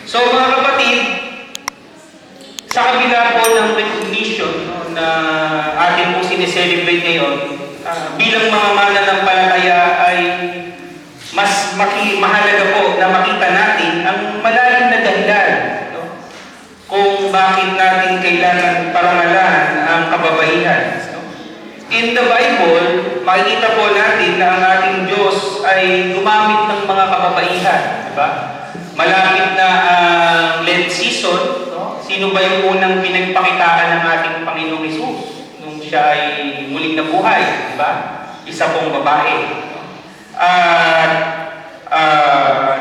So mga kapatid, sa kabila po ng recognition na atin pong sineselebrate ngayon, bilang mga mananampalataya ay mas mahalaga po na makita natin ang malalim na dahilan kung bakit natin kailangan parangalan ang kababaihan. In the Bible, makikita po natin na ang ating Diyos ay gumamit ng mga kababaihan. Diba? Malapit na ang Lent season, no? Sino ba yung unang pinagpakitaan ng ating Panginoong Hesus nung siya ay muling nabuhay? Diba? Isa pong babae.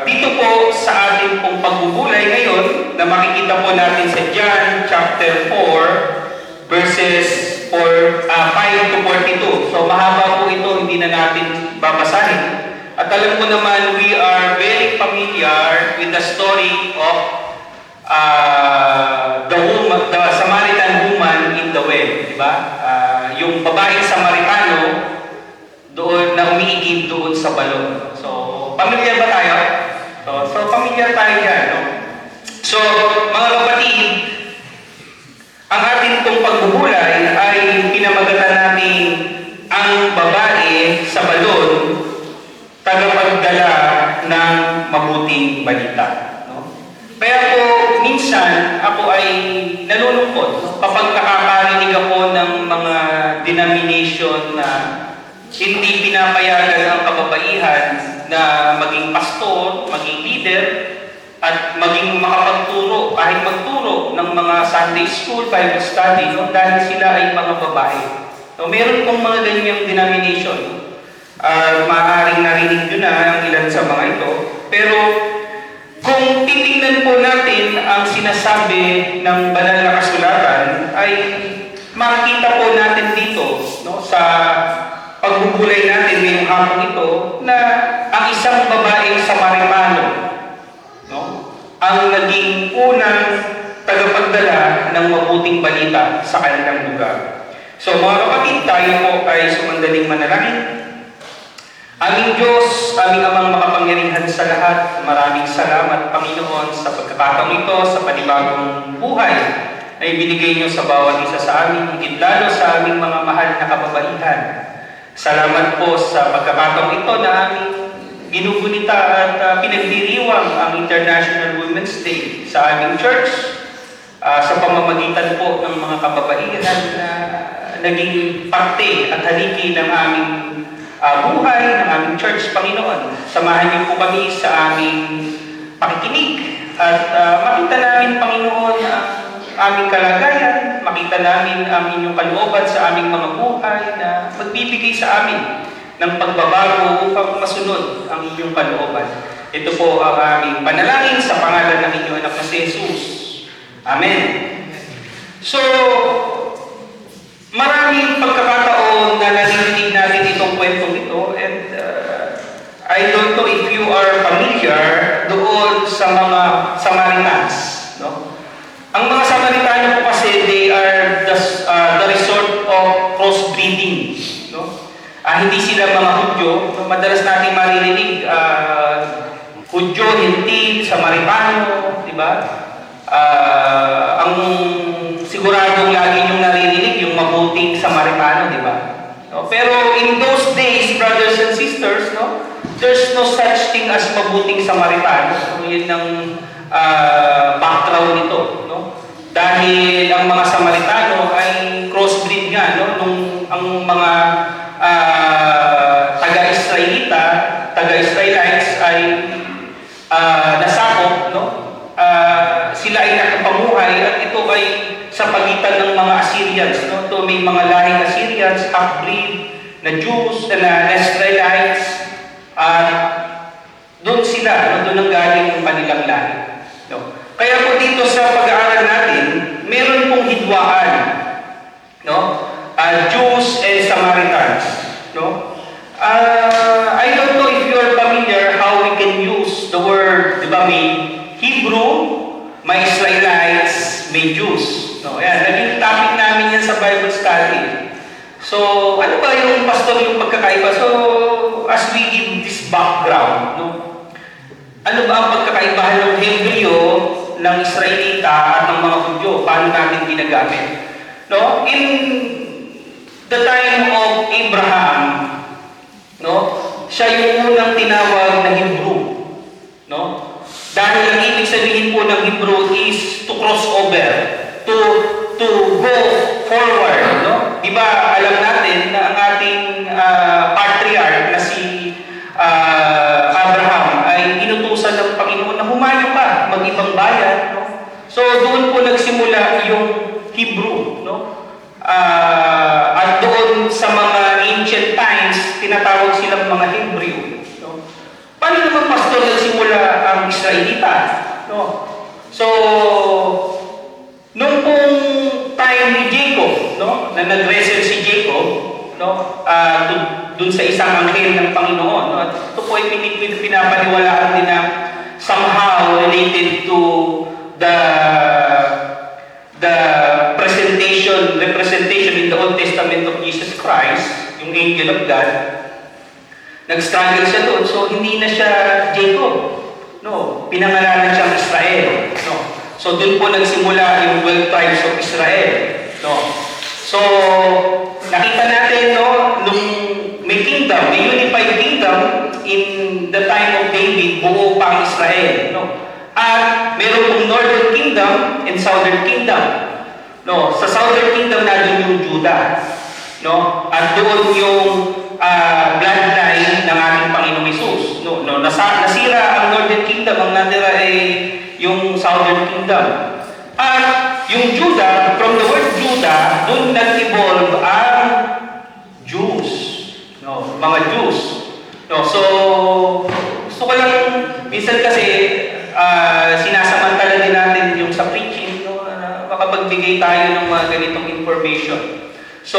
Dito po sa ating pong pagbubulay ngayon, na makikita po natin sa John chapter 4, verses 5 to 42. So mahaba po ito, hindi na natin babasahin. At alam ko naman, we are very familiar with the story of the Samaritan woman in the well. Diba? Yung babaeng Samaritano, doon na umiigib doon sa balon. So, familiar ba tayo? So familiar tayo dyan. No? So, mga kapatid, ang ating pong pagbubulay ay pinamagatan natin ang babae sa balon, tagapagdala ng mabuting balita. No? Kaya po, minsan, ako ay nalulungkot kapag nakakarinig ako ng mga denomination na hindi pinapayagan ang kababaihan na maging pastor, maging leader, at maging makapagturo, kahit magturo ng mga Sunday School, Bible Study, no? Dahil sila ay mga babae. So, meron pong mga ganyang denomination. Maaaring narinig nyo na ang ilan sa mga ito. Pero, kung titingnan po natin ang sinasabi ng banal na kasulatan, ay makikita po natin dito, no? Sa pagbubulay natin ngayong hapon ito, na ang isang babaeng Samaritano, ang naging unang tagapagdala ng mabuting balita sa kanilang lugar. So mga kapatid, tayo po ay sumandaling manalangin. Aming Diyos, aming Amang makapangyarihan sa lahat, maraming salamat Panginoon sa pagkakataong ito, sa panibagong buhay na ibinigay niyo sa bawat isa sa amin, higit lalo sa aming mga mahal na kababaihan. Salamat po sa pagkakataong ito na aming ginugunita at pinagdiriwang ang International Women's Day sa aming church sa pamamagitan po ng mga kababaihan na naging parte at haligi ng aming buhay, ng aming church, Panginoon. Samahan niyo po kami sa aming pakikinig at makita namin, Panginoon, ang aming kalagayan, makita namin ang inyong kalooban sa aming mga buhay na magbibigay sa amin ng pagbabago upang masunod ang inyong kalooban. Ito po ang aming panalangin sa pangalan ng inyong anak na si Jesus. Amen. So, maraming pagkakataon na narinig natin itong kwentong ito, and I don't know if you are familiar doon sa mga Samaritans. No? Ang mga Samaritano po kasi, they are the resort of crossbreeding. No? Hindi sila mga Hudyo. Madalas natin maririnig, Hudyo, Hentil, Samaritano, di ba? Ang siguradong lagi niyong naririnig, yung mabuting Samaritano, di ba? No? Pero in those days, brothers and sisters, no, there's no such thing as mabuting Samaritano. So, yun ang background nito. No? Dahil ang mga Samaritano ay crossbreed nga, no? Ang mga taga-Israelites ay nasakop, no? Sila ay nakapamuhay at ito ay sa pagitan ng mga Assyrians, no? Ito may mga lahing Assyrians, half-breed na Jews, na Israelites, doon sila, no? Doon ang galing ng kanilang lahi. No? Kaya po dito sa pag-aaral natin, meron pong hidwaan, no? Jews and Samaritans, no? I don't know if you are familiar how we can use the word, di ba, may Hebrew, may Israelites, may Jews. No? Ayan, naging topic namin yan sa Bible study. So, ano ba yung pastor yung pagkakaiba? So, as we give this background, no? Ano ba ang pagkakaibahan ng Hebreo ng Israelita at ng mga Hudyo, paano natin ginagamit. No? In the time of Abraham, no, siya yung unang tinawag na Hebrew. No? Dahil ang ibig sabihin po ng Hebrew is to cross over, to go forward. No? Diba, alam natin na ang ating patriarch na si Abraham ay inutusan ng Panginoon na humayo ka, mag-ibang bayan. No? So doon po nagsimula yung Hebrew. No? At doon sa mga ancient times, tinatawag silang mga Hebrew. No? Paano naman, pastor, nagsimula ang Israelita? No? So, nung pong time ni Jacob, no, na nag-wrestle si Jacob, no, dun sa isang anghel ng Panginoon, no, at ito po ay pinapaniwalaan din na somehow related to the representation in the Old Testament of Jesus Christ, yung angel of God. Nag-struggle siya doon, so hindi na siya Jacob. No, pinangalanan siyang Israel. No. So doon po nagsimula yung 12 tribes of Israel. No. So nakita natin, no, nung may kingdom, may unified kingdom in the time of David, buo pa ang Israel. No. At meron pong northern kingdom and southern kingdom. No, sa southern kingdom na yung Judah. No, at doon yung bloodline ng ating Panginoong Hesus. No, nasira ang northern kingdom, ang natira ay yung southern kingdom. At yung Judah, from the word Judah, doon nag-evolve ang Jews. No, mga Jews. No, so gusto ko lang, minsan kasi sinasamantala din natin yung sa preaching, no, na makapagbigay tayo ng mga ganitong information. So,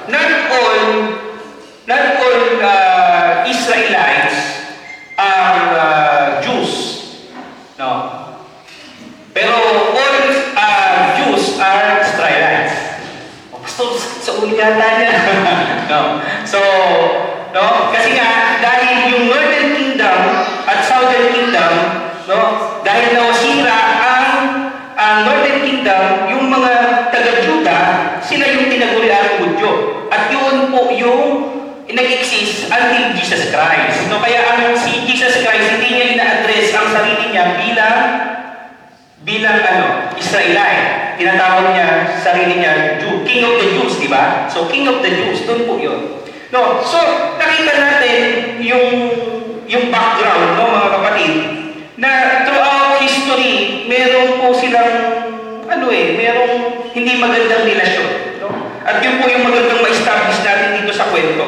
not all Israelites are Jews. No. Pero all Jews are Israelites. Pastor, sa uli yata niya. No. So, no, kasi nga, dahil yung Northern Kingdom at Southern Kingdom, no, dahil nawasira ang Northern Kingdom, yung mga taga-Juda, sila yung tinagurian ng Hudyo. At yun po yung nag-exist until Jesus Christ. No, kaya ang si Jesus Christ, hindi niya ina-address ang sarili niya bilang Israelite. Tinatawag niya sarili niya Jew, King of the Jews, di ba? So, King of the Jews, doon po yun. No, so, nakita natin yung background, no, mga kapatid, na throughout history, meron po silang, merong hindi magandang relasyon. No? At yun po yung magandang ma-establish natin dito sa kwento.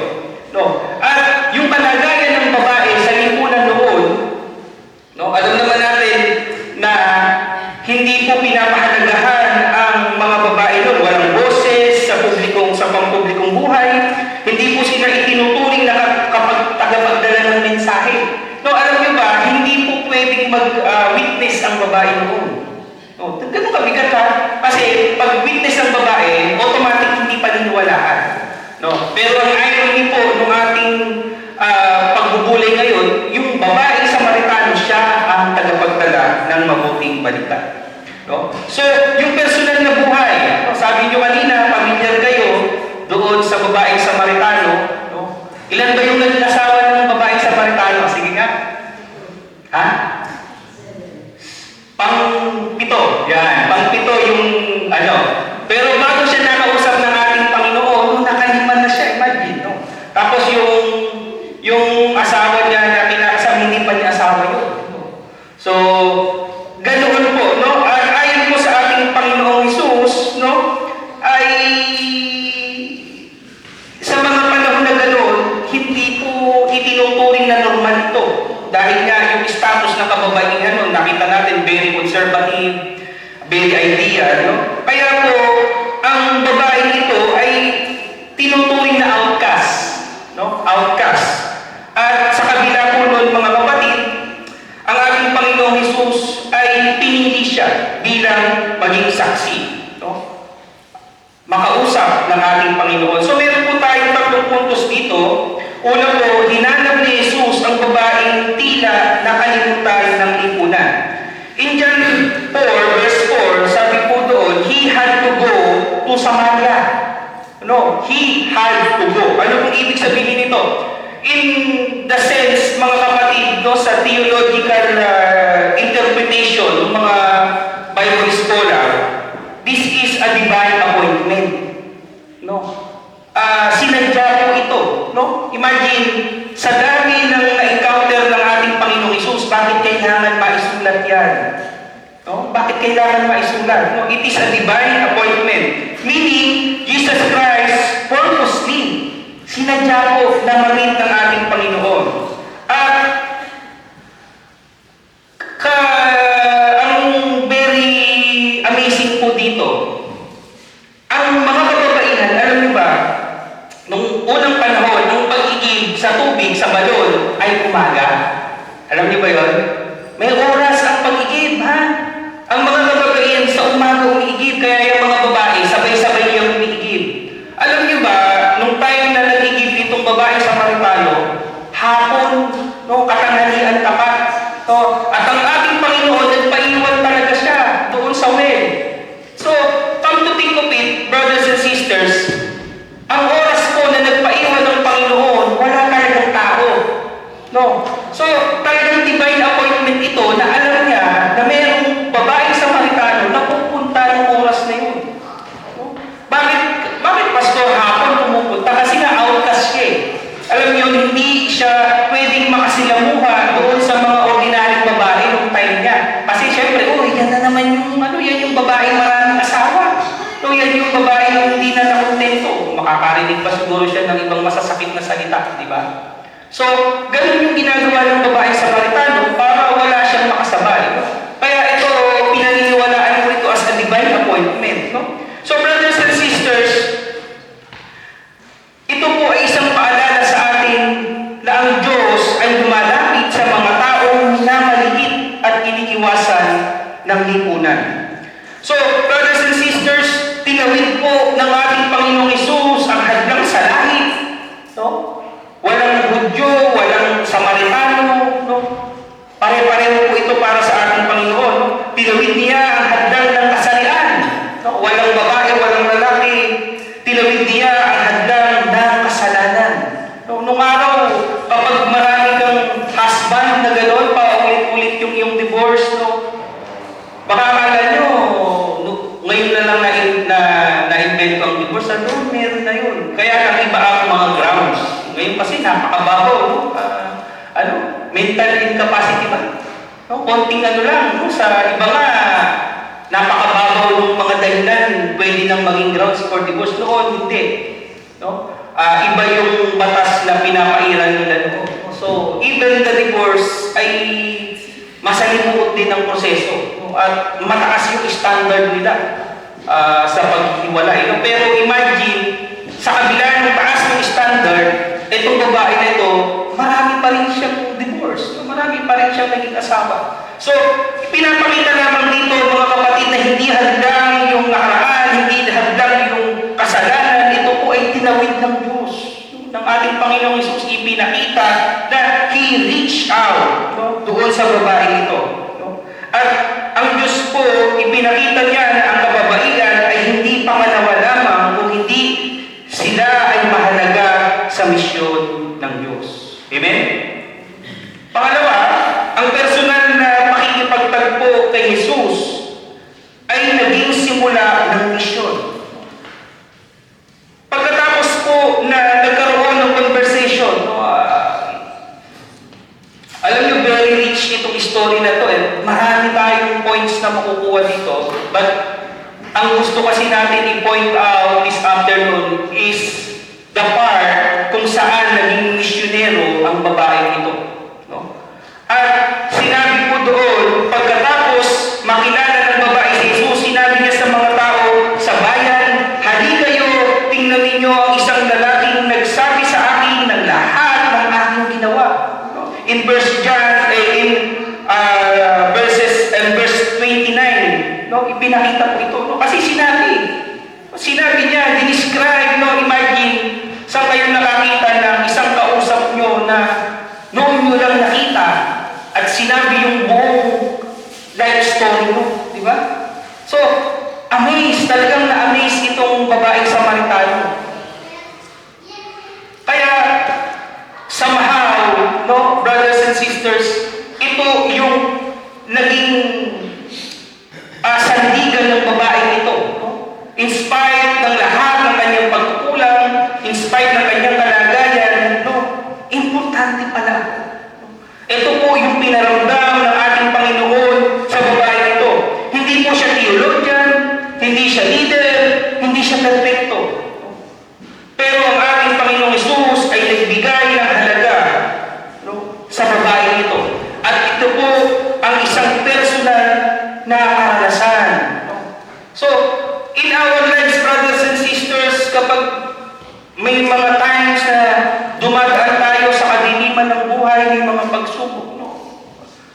No? At yung kalagayan ng babae sa lipunan noon, no, alam naman natin na hindi po pinapahalagahan ang mga babae noon. Walang boses sa pampublikong buhay. Hindi po sila itinuturing na tagapagdala ng mensahe. No, alam niyo ba, hindi po pwedeng mag-witness ang babae noon. No, ganun kabigat ha. Kasi pag witness ng babae, automatic hindi paniniwalaan. No? Pero ang irony po nung ating pagbubulay ngayon, yung babae Samaritano siya ang tagapagdala ng mabuting balita. No? So, yung personal na buhay, no? Sabi nyo kanina, pamilyar kayo doon sa babaeng Samaritano. No? Ilan ba yung naging asawa ng babaeng Samaritano? Sige nga. Ha? Pang-pito. Yan. Pang-pito yung Pero bago siya nakausap ng ating Panginoon, nakaliman na siya. Imagine, no? Tapos yung asawa niya na kinakasama, hindi pa niya asawa yun. So, ganoon po, no? At ayon po sa ating Panginoong Hesus, no? Ay sa mga panahon na ganoon, hindi po itinuturing na normal ito. Dahil nga yung status ng kababaihan noon, nakita natin very conservative, very ideal, no? Kaya po, ang babaeng ito ay tinuturing na outcast, no? Outcast. At sa kabila po noon, mga kapatid, ang ating Panginoong Hesus ay pinili siya bilang maging saksi, no? Makausap ng ating Panginoon. So meron po tayong tatlong puntos dito. Una po, hinanap ni Jesus ang babaeng tila nakalimutan ng lipunan. buong Samaria. No, he had to go. Ano kung ibig sabihin nito? In the sense, mga kapatid, no, sa theological interpretation ng mga Bible scholar, this is a divine appointment. No? Sinadya po ito. No? Imagine, sa dami ng na-encounter ng ating Panginoong Isus, bakit kailangan maisulat yan? No? Bakit kailangan maisulat? No? It is a divine appointment. Meaning, Jesus Christ purposely sinadya po na ma-meet ng ating Panginoon. At ang very amazing po dito, ang mga kababaihan, alam niyo ba, nung unang panahon, ang pag-igib sa tubig, sa balon, ay umaga. Alam niyo ba yun? May oras ang pag-igib, ha? Ang mga kababaihan sa umaga umiigib, kaya yung mga babae, sabay-sabay yung umiigib. Alam niyo ba, nung time na nag-igib itong babae sa Maripalo, hapon, no, katanghalian tapat. No, at ang ating Panginoon, nagpaiwan talaga siya doon sa well. So, come to think of it, brothers and sisters, ang oras po na nagpaiwan ng Panginoon, wala talagang tao. No? So, talagang divine appointment ito na alam niya na mayroong babae sa Marikano na pupunta ng oras na yun. No? Bakit pastor hapon pumupunta? Kasi nga outcast siya eh. Alam niyo, hindi siya pwedeng makasilamuha doon sa mga ordinaryong babae noong time niya. Kasi syempre, yan na naman yan yung babae maraming asawa. Yan yung babae yung hindi na nakontento. Makakarinig pa siguro siya ng ibang masasakit na salita, di ba? So, ganun yung ginagawa ng babae sa Maritano para wala siyang makasabay. No? Kaya ito, pinaniniwalaan ko ito as a divine appointment. No? So, brothers and sisters, ito po ay isang paalala sa atin na ang Diyos ay lumalapit sa mga taong minamaliit at iniiwasan ng lipunan. So, brothers and sisters, tinawid po ng ating Panginoong Hesus ang hadlang sa langit. No? Walang Hudyo, walang Samaritano. No? Pare-pareho po ito para sa ating Panginoon. No? Tinawid niya ang hadlang ng kasarian. No? Walang babae, walang lalaki. Tinawid niya ang hadlang ng kasalanan. No? Nung araw, kapag marami kang husband na gano'n, paulit-ulit yung iyong divorce, no? Baka akala nyo, ngayon na lang na-invento ang divorce, meron na yun. Kaya lang iba ang mga grounds. Ngayon kasi napakababaw, no? Mental incapacity ba? No? Konting lang, no? Sa iba nga, napakababaw ng mga dahilan, pwede nang maging grounds for divorce. Noon, hindi. No? Iba yung batas na pinapairan nila. No? So, even the divorce ay masalimuot din ang proseso. No? At mataas yung standard nila sa paghiwalay. No? Pero imagine, sa kabila ng taas ng standard, itong babae na ito, marami pa rin siyang divorce. No? Marami pa rin siyang naging asawa. So, pinapakita lamang dito, mga kapatid, na hindi hadlang yung nakaraan, hindi hadlang yung kasalanan. Ito po ay tinawid ng Diyos. Ng ating Panginoong Hesus, ipinakita na He reached out, no? Doon sa babae ito. No? At ang Diyos po, ipinakita niya na ang kababaihan ay hindi pangalawa lamang kung hindi sila ay mahalaga sa misyon ng Diyos. Amen? Pangalawa, ang personal na pakikipagtagpo kay Jesus ay naging simula ng misyon. Pagkatapos po na nagkaroon ng conversation, alam niyo, very rich itong story na to. Marami tayong points na makukuha dito. But ang gusto kasi natin i-point out this afternoon is the part kung saan naging misyonero ang babae ito. No? At sinabi po doon, pagkatapos makilala ng babae si Jesus, sinabi niya sa mga tao sa bayan, "Hali kayo, tingnan ninyo ang isang lalaking nagsabi sa akin ng lahat ng aking ginawa." No? In verse 29, no? Ipinakita po ito. No? Kasi sinabi niya, dinescribe, no? Imagine, saan kayong nakakita ng isang kausap nyo na noon nyo lang nakita at sinabi yung buong life story mo, di ba? So, talagang na-amaze itong naging sandigan ng babaeng ito. No? In spite ng lahat ng kanyang pagkukulang, in spite ng kanyang kalagayan, no? Importante pala. Ito po yung pinaramdam ng ating Panginoon sa babae ito. Hindi po siya theologian, hindi siya leader, hindi siya perfecto. Pero ang ating Panginoong Hesus ay nagbigay ng halaga, no, sa babae ito. At ito po ang isang personal na karanasan. No? So, in our lives, brothers and sisters, kapag may mga times na dumadaan tayo sa kadiliman ng buhay, may mga pagsubok, no?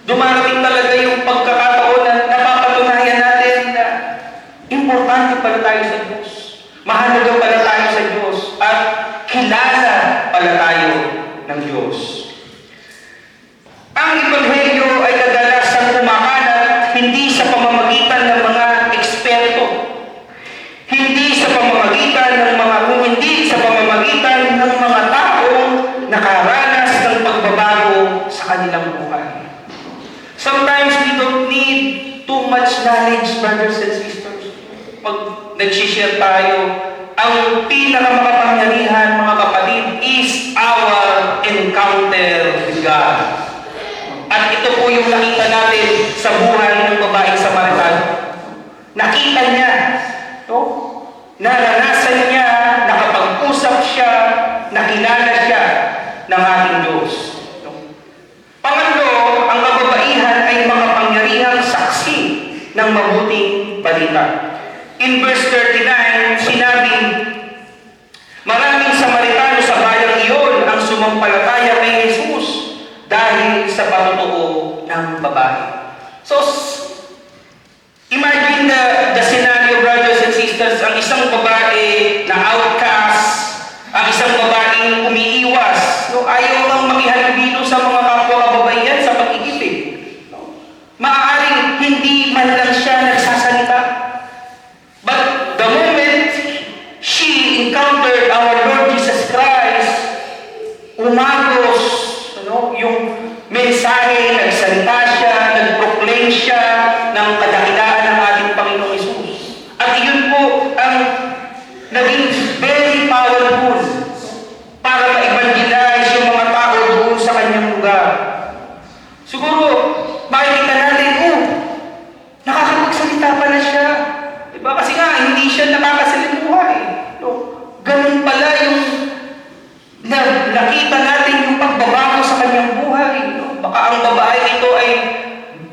Dumarating talaga yung pagkakataon na napapatunayan natin na importante pala tayo sa Diyos. Mahalaga pala tayo sa Diyos. At kilala pala tayo ng Diyos. Ang Ebanghelyo ay kadalasang kumakalat hindi sa pamamagitan ng mga eksperto. Hindi sa pamamagitan ng mga taong nakaranas ng pagbabago sa kanilang buhay. Sometimes we don't need too much knowledge, brothers and sisters. Pag nag-share tayo, ang pinakamakapangyarihan, mga kapatid, is our encounter with God. At ito po yung nakita natin sa buhay ng babaeng Samaritano. Nakita niya, no? Naranasan niya, nakapag-usap siya, nakilala siya ng ating Diyos. No? Pangatlo, ang kababaihan ay makapangyarihang saksi ng mabuting balita. In verse 39, sinabi, maraming Samaritano sa bayang iyon ang sumampalataya kay Jesus dahil sa patutuo ng babae. So, imagine the scenario, brothers and sisters, ang isang babae na outcast, ang isang babaeng umiiwas, no, ayaw nang makihalubilo sa mga kapwa-kababaihan sa pag-ibig. No? Maaaring hindi man lang siya nagsasalita. But the moment she encountered our Lord Jesus Christ, umagos, ano, yung mensahe, nagsalita siya, nag-proclaim siya ng kadakilaan ng ating Panginoong Hesus. At iyon po ang naging very powerful para ma-evangelize yung mga tao doon sa kanyang lugar. Siguro, makikita natin, nakakapagsalita pala siya. Diba? Kasi nga, hindi siya nakakasalimuha eh. No? Ganun pala yung nakita natin yung pagbabago sa kanyang buhay. No? Baka ang babae ito ay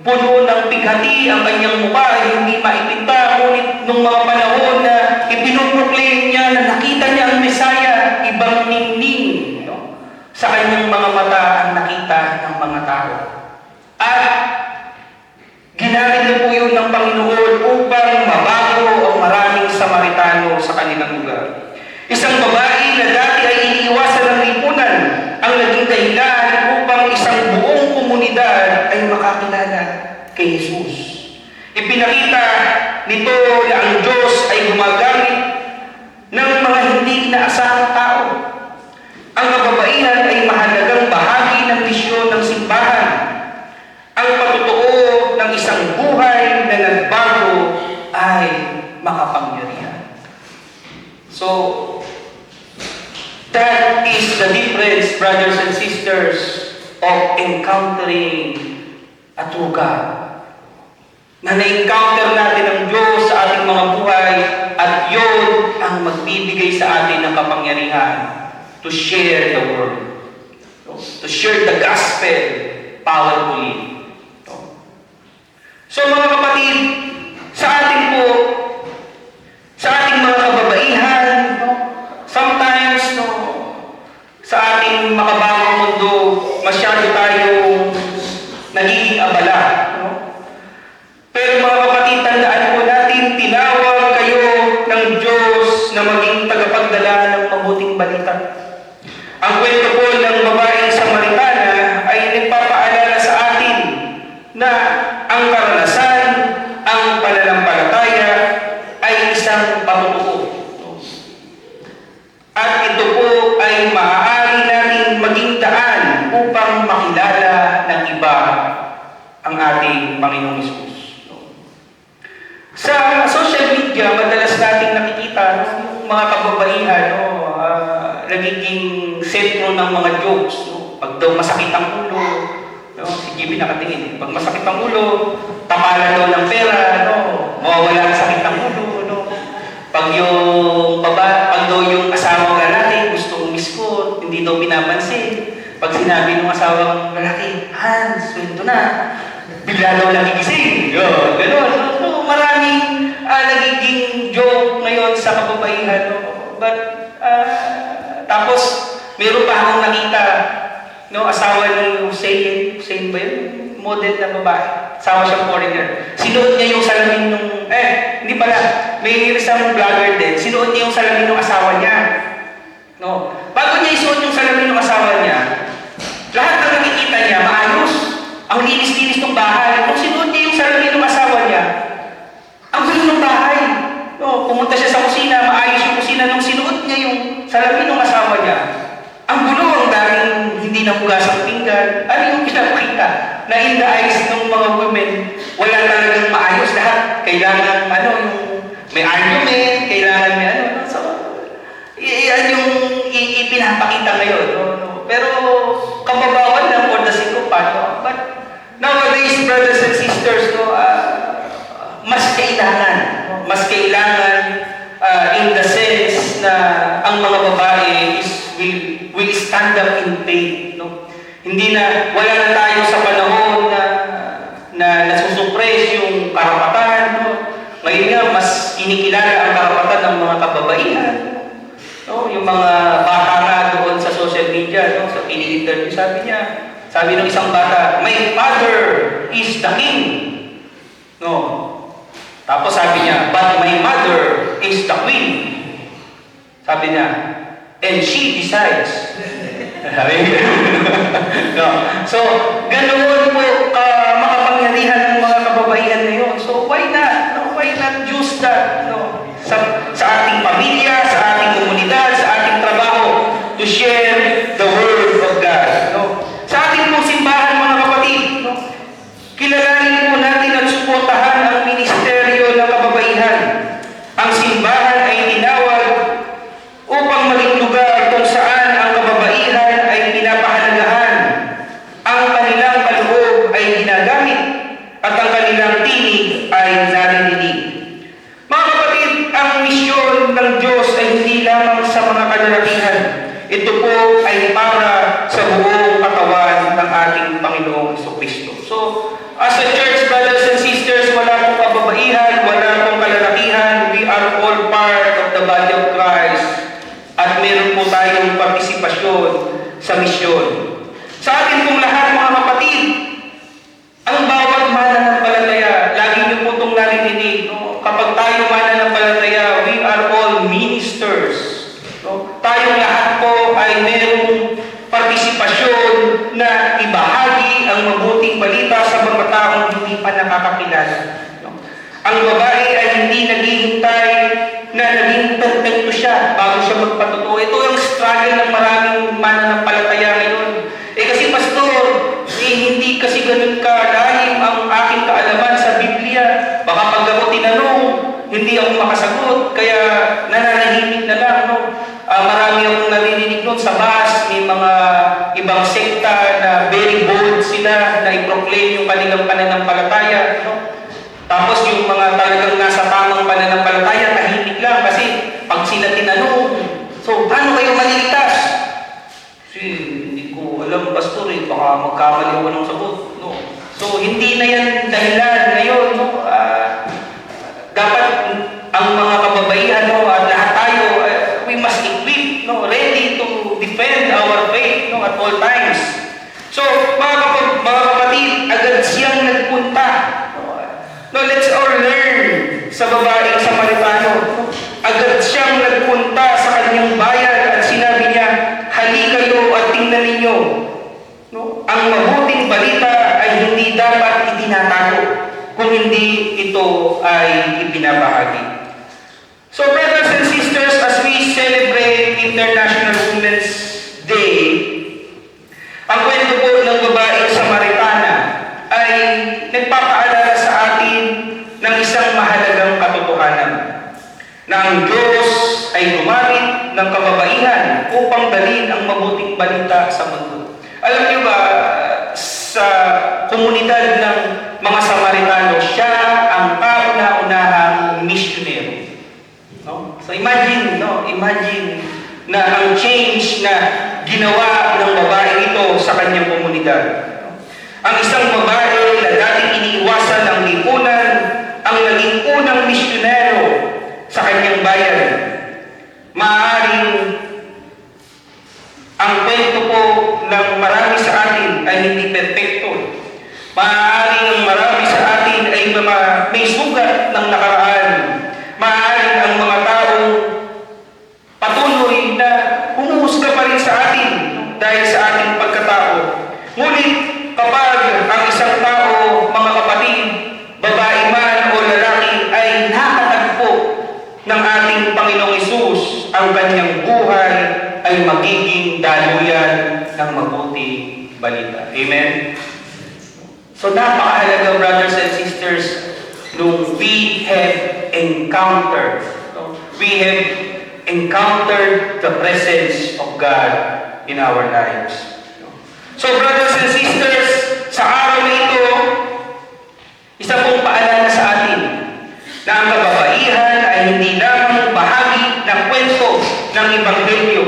puno ng pighati, ang kanyang mukha ay hindi maipinta. Ngunit nung mga panahon na ipinuproclaim niya, na nakita niya ang Mesaya, ibang ningning, no? Sa kanyang mga mata ang nakita ng mga tao. At ginamit niyo po yun ng Panginoon upang mabago ang maraming Samaritano sa kanilang lugar. Isang babae na dati ay iniiwasan ng lipunan ang naging dahilan upang isang buong komunidad ay makakilala kay Jesus. Ipinakita nito na ang Diyos ay gumagamit ng mga hindi inaasahang tao. Ang kababaihan ay mahalagang bahagi ng misyon ng simbahan. Ang patutuo ng isang buhay na nagbago ay makapangyarihan. So, that is the difference, brothers and sisters, of encountering a true God. Na na-encounter natin ang Diyos sa ating mga buhay at yun ang magbibigay sa atin ng kapangyarihan to share the word, to share the gospel powerfully. So mga kapatid, sa ating mga kababaihan, sometimes, sa ating makabagong mundo, masyado tayong nagiging abala. Pero mga kapatid, tandaan po natin, tinawag kayo ng Diyos na maging tagapagdala ng mabuting balita. Ang kwento po ng babaeng Samaritana ay nagpapaalala sa atin na ang karanasan, ang pananampalataya ay isang patutuo. At ito po ay maaari natin maging daan upang makilala ng iba ang ating ating Panginoong Hesus. Sa social media, madalas nating nakikita yung mga kababaihan, nagiging sentro ng mga jokes. Pag daw masakit ang ulo, si Jimmy nakatingin, pag masakit ang ulo, tapalan daw ng pera, mawawala ang sakit ng ulo. Pag daw yung asawang lalaki gusto umiskot, hindi daw pinapansin. Pag sinabi ng asawang lalaki, Hans, sweldo na, bigla daw nagigising. Gano'n. So, maraming nagiging joke ngayon sa kababaihan. But, tapos, meron pa akong nakita, asawa ni Hussein ba yun? Model na babae. Asawa siyang foreigner. Sinuot niya yung salamin nung, hindi pala, may isang vlogger din, sinuot niya yung salamin ng asawa niya. Bago niya isuot yung salamin ng asawa niya, lahat ng nakikita niya, maayos. Ang linis-linis ng bahay. Kung sinuot niya yung salamin ng asawa niya, ang gulo ng bahay. Pumunta siya sa kusina, maayos yung kusina nung sinuot niya yung salamin ng asawa niya. Ang gulo, ang daming hindi nahugas ang pinggan. Ano yung pinapakita? Na in the eyes ng mga women, wala talagang maayos lahat. Kailangan, yung may argument, kailangan may So, yan yung ipinapakita ngayon. Pero, kababawan lang for the sake of fun. But, nowadays, brothers and sisters, mas kailangan in the sense na ang mga babae will stand up in faith. Hindi na, wala na tayo sa panahon na nasusuppress yung karapatan. Ngayon nga, mas kinikilala ang karapatan ng mga kababaihan. Yung mga bata nga doon sa social media, sa ini-interview, sabi ng isang bata, my father is the king. Tapos sabi niya, but my mother is the queen. Sabi niya, and she decides. So, ganoon po makapangyarihan ng mga kababaihan ngayon. So, why not? Why not use that sa ating pamilya, sa ating komunidad, sa ating trabaho to share the Word of God. Sa ating pong simbahan, mga kapatid, kilalanin po natin at suportahan ang ministeryo ng kababaihan. Ang simbahan ay tinawag upang maging lugar kung saan ang kababaihan ay pinapahalagahan, ang kanilang kaloob ay ginagamit, at ang kanilang tinig ay naririnig. Mga kapatid, ang misyon ng Diyos ay hindi lamang sa mga kalalakihan. Ito po ay para sa buong katawan ng ating Panginoong Jesucristo. So, as a church, brothers and sisters, wala pong kababaihan, wala pong kalalakihan. We are all part of the body of Christ. At meron po tayong partisipasyon sa misyon. Sa atin pong lahat, mga kapatid, ang bawat mananampalataya, lagi niyo po itong narinig, kapag tayo mananampalataya, we are all ministers. Tayong lahat po ay merong partisipasyon na ibahagi ang mabuting balita sa mga taong hindi pa nakakakilala. Ang babae ay hindi naghihintay na naging perfecto siya bago siya magpatotoo. Ito yung struggle ng maraming mananampalataya ngayon. Kasi pastor, hindi kasi ganun kalahim ang aking kaalaman sa Biblia. Baka pag ako tinanong, hindi ako makasagot, kaya nananahimik na lang. Marami akong naririnig noon sa bus, may mga ibang sekta na very bold sila na i-proclaim yung kanilang pananampalataya. Tapos yung mga talagang nasa tamang pananampalataya, tahimik lang kasi pag sila tinanong, so paano kayo maliligtas? Kasi hindi ko alam, pastor, baka magkamali ako ng sagot. So hindi na yan dahilan ngayon. Dapat ang mga kababaihan at lahat tayo, we must equip, ready to defend our faith at all times. So, mga kapatid, agad siyang nagpunta. Let's all learn sa babaeng Samaritano. Agad siyang nagpunta sa kanyang bayan at sinabi niya, halika kayo at tingnan ninyo. Ang mabuting balita ay hindi dapat itinatago kung hindi ito ay ipinabahagi. So, brothers and sisters, as we celebrate International Women's Day, ang kwento po ng babaeng Samaritana ay nagpapaalala sa atin ng isang mahalagang katotohanan na ang Diyos ay gumamit ng kababaihan upang dalhin ang mabuting balita sa mundo. Alam niyo ba, sa komunidad ng mga Samaritano, siya ang kauna-unahang misyonero. No? So imagine na ang change na ginawa ng babae ito sa kanyang komunidad. Ang isang babae na dating iniiwasan ng lipunan, ang naging unang misyonero sa kanyang bayan. Maaaring ang kwento po ng marami sa atin ay hindi perfecto. Maaaring ang marami sa atin ay may sugat ng nakaraan. Maaaring ang mga taong patuloy na humuhusga pa rin sa atin dahil sa ating pagkatao. Ngunit kapag ang isang tao, mga kapatid, babae man o lalaki, ay nakatagpo ng ating Panginoong Hesus, ang kanyang buhay ay magiging daluyan ng mabuting balita. Amen? So napakahalaga, brothers and sisters, nung we have encountered the presence of God in our lives. So brothers and sisters, sa araw na ito, isa pong paalala sa atin na ang kababaihan ay hindi lamang bahagi ng kwento ng Ebanghelyo.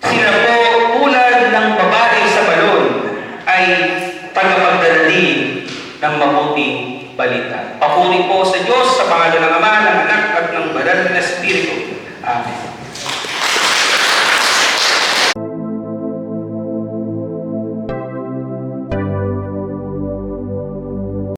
Sila po, tulad ng babae sa balon, ay tagapagdalhin ng mabuting balita. Papuri po sa Diyos sa pangalan ng Ama, ng Anak at ng Banal na Espiritu. Amen.